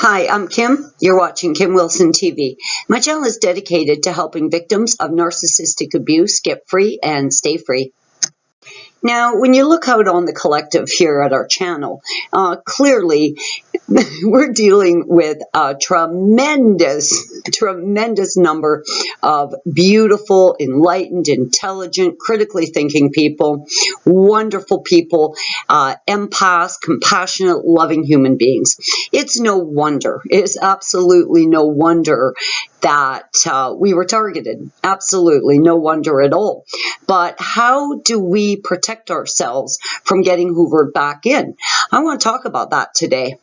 Hi, I'm Kim. You're watching Kim Wilson TV. My channel is dedicated to helping victims of narcissistic abuse get free and stay free. Now, when you look out on the collective here at our channel, clearly we're dealing with a tremendous number of beautiful, enlightened, intelligent, critically thinking people, wonderful people, empaths, compassionate, loving human beings. It's no wonder, it's absolutely no wonder that we were targeted. Absolutely no wonder at all. But how do we protect ourselves from getting hoovered back in? I want to talk about that today.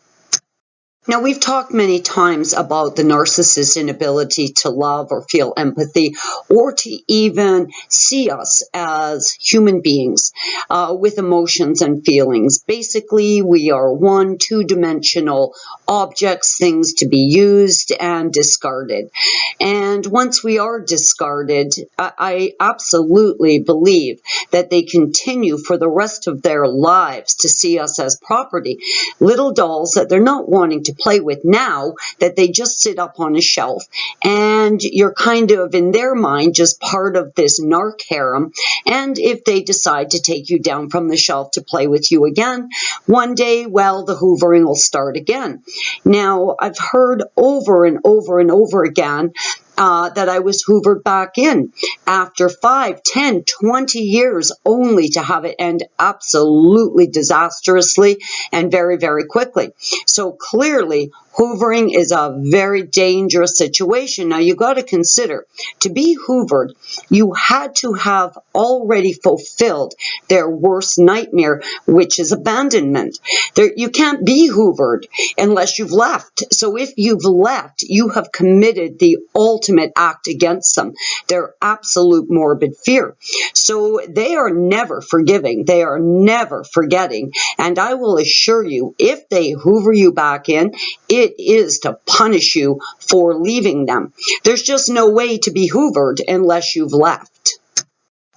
Now, we've talked many times about the narcissist's inability to love or feel empathy or to even see us as human beings with emotions and feelings. Basically, we are one, two-dimensional objects, things to be used and discarded. And once we are discarded, I absolutely believe that they continue for the rest of their lives to see us as property, little dolls that they're not wanting to play with now, that they just sit up on a shelf, and you're kind of in their mind just part of this narc harem. And if they decide to take you down from the shelf to play with you again one day, well, the hoovering will start again. Now, I've heard over and over and over again that I was hoovered back in after 5, 10, 20 years, only to have it end absolutely disastrously and very, very quickly. So clearly, hoovering is a very dangerous situation. Now, you got to consider, to be hoovered, you had to have already fulfilled their worst nightmare, which is abandonment. You can't be hoovered unless you've left. So if you've left, you have committed the ultimate act against them, their absolute morbid fear. So they are never forgiving. They are never forgetting. And I will assure you, if they hoover you back in, it is to punish you for leaving them. There's just no way to be hoovered unless you've left.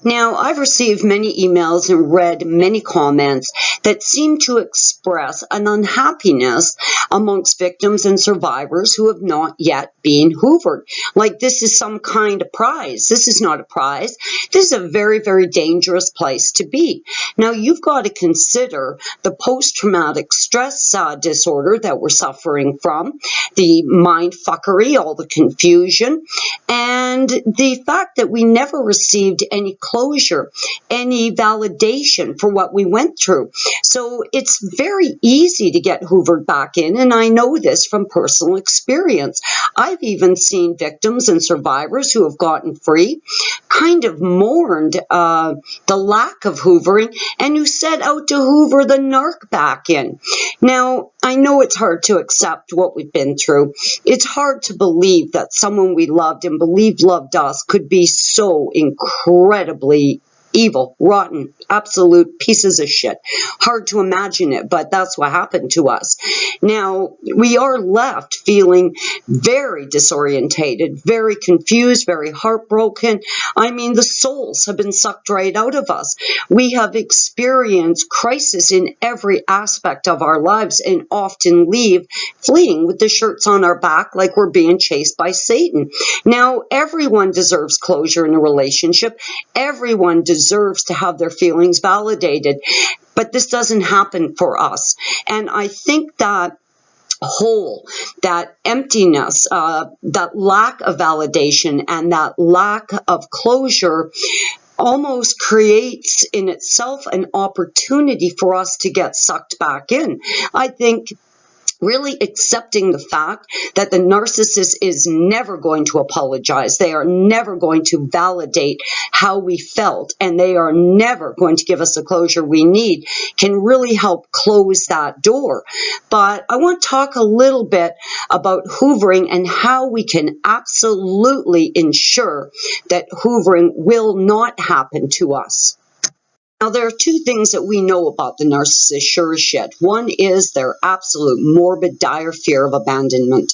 Now, I've received many emails and read many comments that seem to express an unhappiness amongst victims and survivors who have not yet been hoovered. Like this is some kind of prize. This is not a prize. This is a very, very dangerous place to be. Now, you've got to consider the post-traumatic stress disorder that we're suffering from, the mind fuckery, all the confusion, and the fact that we never received any closure, any validation for what we went through. So it's very easy to get hoovered back in, and I know this from personal experience. I've even seen victims and survivors who have gotten free kind of mourned the lack of hoovering and who set out to hoover the narc back in. Now, I know it's hard to accept what we've been through. It's hard to believe that someone we loved and believed loved us could be so incredibly evil, rotten, absolute pieces of shit. Hard to imagine it, but that's what happened to us. Now, we are left feeling very disorientated, very confused, very heartbroken. I mean, the souls have been sucked right out of us. We have experienced crisis in every aspect of our lives and often leave fleeing with the shirts on our back like we're being chased by Satan. Now, everyone deserves closure in a relationship. Everyone deserves to have their feelings validated, but this doesn't happen for us. And I think that hole, that emptiness, that lack of validation and that lack of closure almost creates in itself an opportunity for us to get sucked back in. I think really accepting the fact that the narcissist is never going to apologize. They are never going to validate how we felt, and they are never going to give us the closure we need, can really help close that door. But I want to talk a little bit about hoovering and how we can absolutely ensure that hoovering will not happen to us. Now, there are two things that we know about the narcissist sure as shit. One is their absolute morbid, dire fear of abandonment.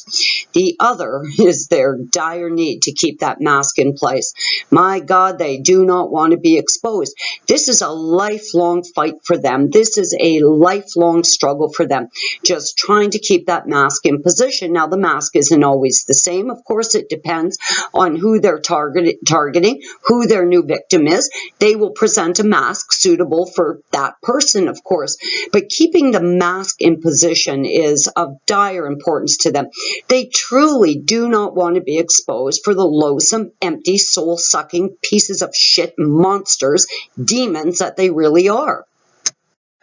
The other is their dire need to keep that mask in place. My God, they do not want to be exposed. This is a lifelong fight for them. This is a lifelong struggle for them, just trying to keep that mask in position. Now, the mask isn't always the same. Of course, it depends on who they're targeting, who their new victim is. They will present a mask suitable for that person, of course, but keeping the mask in position is of dire importance to them. They truly do not want to be exposed for the loathsome, empty, soul-sucking pieces of shit monsters, demons that they really are.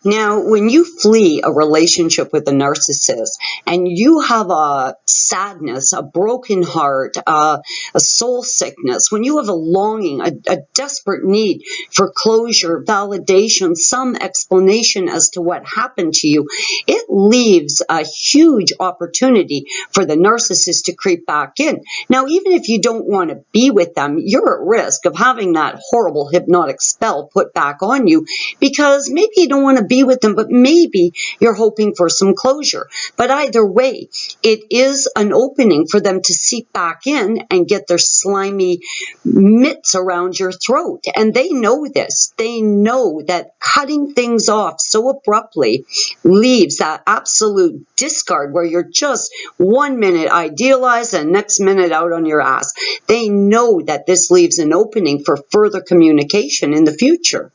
Now, when you flee a relationship with a narcissist and you have a sadness, a broken heart, a soul sickness, when you have a longing, a desperate need for closure, validation, some explanation as to what happened to you, it leaves a huge opportunity for the narcissist to creep back in. Now, even if you don't want to be with them, you're at risk of having that horrible hypnotic spell put back on you, because maybe you don't want to be with them, but maybe you're hoping for some closure. But either way, it is an opening for them to seep back in and get their slimy mitts around your throat. And they know this. They know that cutting things off so abruptly leaves that absolute discard where you're just 1 minute idealized and next minute out on your ass. They know that this leaves an opening for further communication in the future.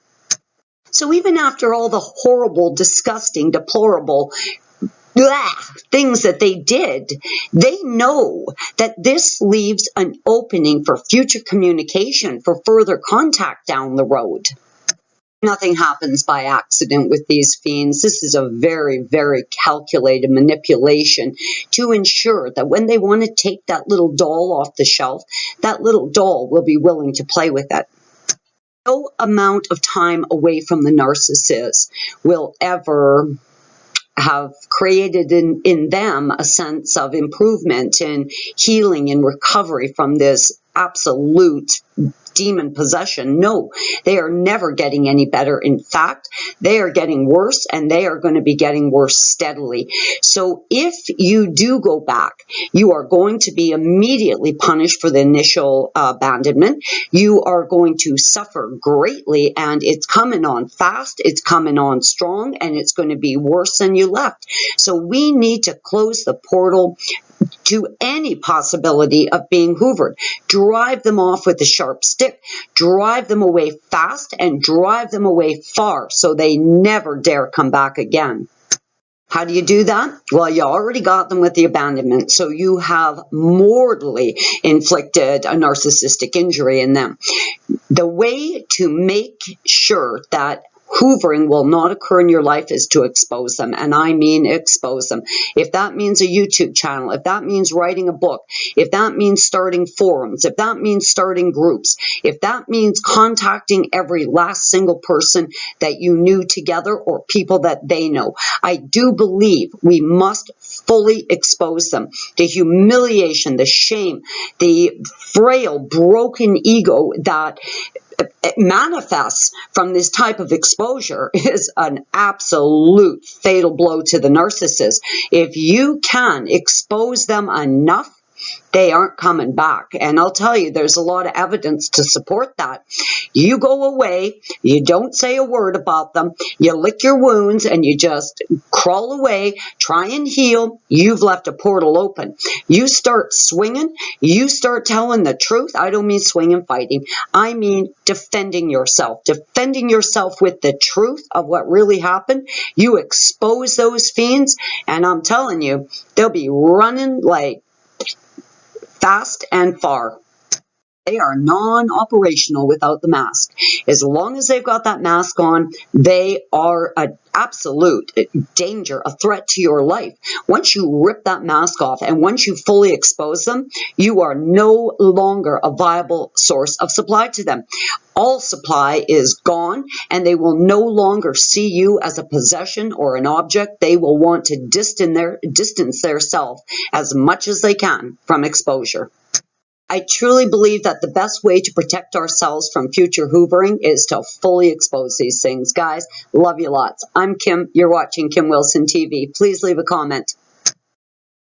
So even after all the horrible, disgusting, deplorable things that they did, they know that this leaves an opening for future communication, for further contact down the road. Nothing happens by accident with these fiends. This is a very, very calculated manipulation to ensure that when they want to take that little doll off the shelf, that little doll will be willing to play with it. No amount of time away from the narcissist will ever have created in them a sense of improvement and healing and recovery from this absolute demon possession. No, they are never getting any better. In fact, they are getting worse, and they are going to be getting worse steadily. So if you do go back, you are going to be immediately punished for the initial abandonment. You are going to suffer greatly, and it's coming on fast, it's coming on strong, and it's going to be worse than you left. So we need to close the portal to any possibility of being hoovered. Drive them off with a sharp stick, drive them away fast, and drive them away far so they never dare come back again. How do you do that? Well, you already got them with the abandonment, so you have mortally inflicted a narcissistic injury in them. The way to make sure that hoovering will not occur in your life is to expose them, and I mean expose them. If that means a YouTube channel, if that means writing a book, if that means starting forums, if that means starting groups, if that means contacting every last single person that you knew together or people that they know, I do believe we must fully expose them. The humiliation, the shame, the frail, broken ego that it manifests from this type of exposure is an absolute fatal blow to the narcissist. If you can expose them enough, they aren't coming back. And I'll tell you, there's a lot of evidence to support that. You go away, you don't say a word about them, you lick your wounds, and you just crawl away, try and heal. You've left a portal open. You start swinging, you start telling the truth. I don't mean swinging fighting. I mean defending yourself with the truth of what really happened. You expose those fiends, and I'm telling you, they'll be running like fast and far. They are non-operational without the mask. As long as they've got that mask on, they are an absolute danger, a threat to your life. Once you rip that mask off and once you fully expose them, you are no longer a viable source of supply to them. All supply is gone, and they will no longer see you as a possession or an object. They will want to distance themselves as much as they can from exposure. I truly believe that the best way to protect ourselves from future hoovering is to fully expose these things. Guys, love you lots. I'm Kim. You're watching Kim Wilson TV. Please leave a comment.